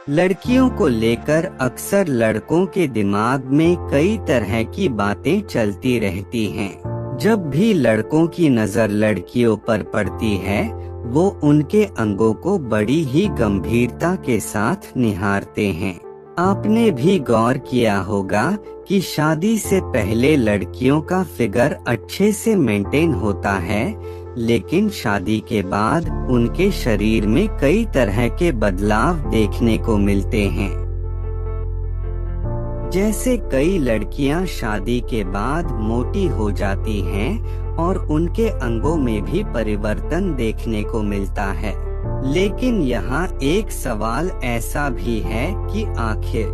लड़कियों को लेकर अक्सर लड़कों के दिमाग में कई तरह की बातें चलती रहती हैं। जब भी लड़कों की नज़र लड़कियों पर पड़ती है, वो उनके अंगों को बड़ी ही गंभीरता के साथ निहारते हैं। आपने भी गौर किया होगा कि शादी से पहले लड़कियों का फिगर अच्छे से मेंटेन होता है, लेकिन शादी के बाद उनके शरीर में कई तरह के बदलाव देखने को मिलते हैं। जैसे कई लड़कियां शादी के बाद मोटी हो जाती हैं और उनके अंगों में भी परिवर्तन देखने को मिलता है। लेकिन यहाँ एक सवाल ऐसा भी है कि आखिर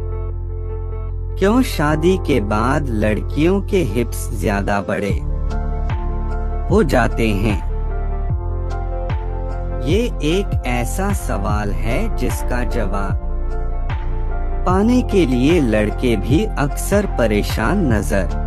क्यों शादी के बाद लड़कियों के हिप्स ज्यादा बड़े हो जाते हैं? ये एक ऐसा सवाल है जिसका जवाब पाने के लिए लड़के भी अक्सर परेशान नजर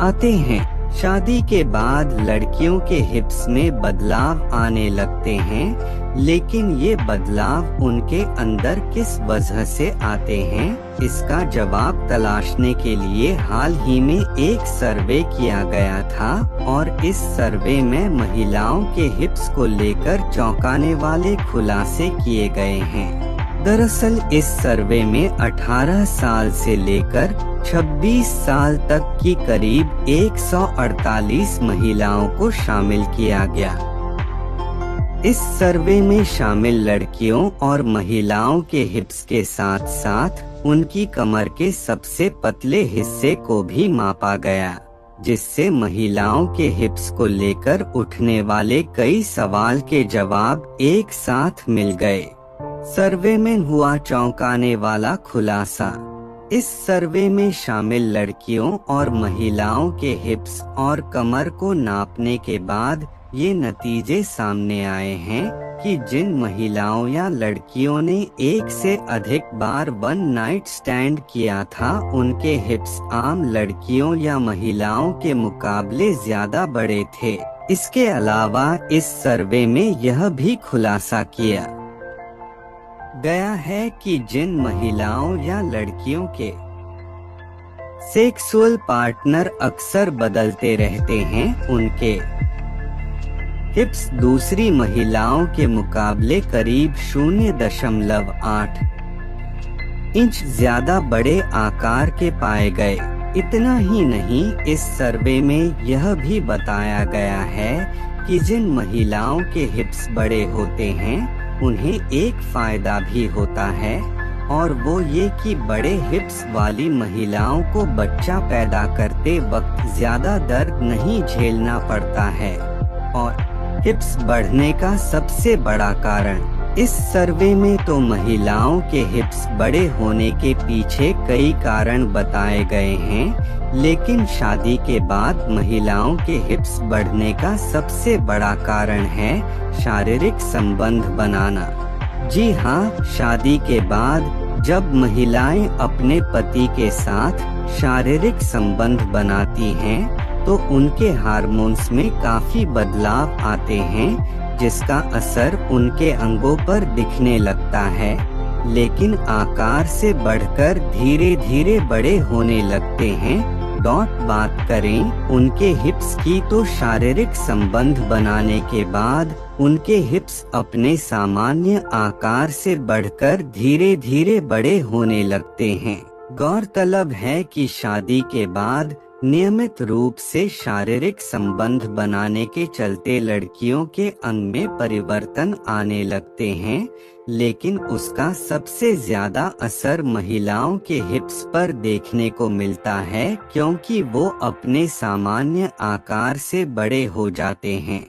आते हैं। शादी के बाद लड़कियों के हिप्स में बदलाव आने लगते हैं, लेकिन ये बदलाव उनके अंदर किस वजह से आते हैं, इसका जवाब तलाशने के लिए हाल ही में एक सर्वे किया गया था और इस सर्वे में महिलाओं के हिप्स को लेकर चौंकाने वाले खुलासे किए गए हैं। दरअसल इस सर्वे में 18 साल से लेकर 26 साल तक की करीब 148 महिलाओं को शामिल किया गया। इस सर्वे में शामिल लड़कियों और महिलाओं के हिप्स के साथ साथ उनकी कमर के सबसे पतले हिस्से को भी मापा गया, जिससे महिलाओं के हिप्स को लेकर उठने वाले कई सवाल के जवाब एक साथ मिल गए। सर्वे में हुआ चौंकाने वाला खुलासा। इस सर्वे में शामिल लड़कियों और महिलाओं के हिप्स और कमर को नापने के बाद ये नतीजे सामने आए हैं कि जिन महिलाओं या लड़कियों ने एक से अधिक बार वन नाइट स्टैंड किया था, उनके हिप्स आम लड़कियों या महिलाओं के मुकाबले ज्यादा बड़े थे। इसके अलावा इस सर्वे में यह भी खुलासा किया गया है कि जिन महिलाओं या लड़कियों के सेक्सुअल पार्टनर अक्सर बदलते रहते हैं, उनके हिप्स दूसरी महिलाओं के मुकाबले करीब 0.8 इंच ज्यादा बड़े आकार के पाए गए। इतना ही नहीं, इस सर्वे में यह भी बताया गया है कि जिन महिलाओं के हिप्स बड़े होते हैं, उन्हें एक फायदा भी होता है, और वो ये कि बड़े हिप्स वाली महिलाओं को बच्चा पैदा करते वक्त ज्यादा दर्द नहीं झेलना पड़ता है। और हिप्स बढ़ने का सबसे बड़ा कारण, इस सर्वे में तो महिलाओं के हिप्स बड़े होने के पीछे कई कारण बताए गए हैं, लेकिन शादी के बाद महिलाओं के हिप्स बढ़ने का सबसे बड़ा कारण है शारीरिक संबंध बनाना। जी हाँ, शादी के बाद जब महिलाएं अपने पति के साथ शारीरिक संबंध बनाती हैं, तो उनके हार्मोन्स में काफी बदलाव आते हैं, जिसका असर उनके अंगों पर दिखने लगता है, लेकिन आकार से बढ़कर धीरे धीरे बड़े होने लगते हैं। बात करें उनके हिप्स की, तो शारीरिक संबंध बनाने के बाद उनके हिप्स अपने सामान्य आकार से बढ़कर धीरे धीरे बड़े होने लगते हैं। गौरतलब है कि शादी के बाद नियमित रूप से शारीरिक संबंध बनाने के चलते लड़कियों के अंग में परिवर्तन आने लगते हैं, लेकिन उसका सबसे ज्यादा असर महिलाओं के हिप्स पर देखने को मिलता है, क्योंकि वो अपने सामान्य आकार से बड़े हो जाते हैं।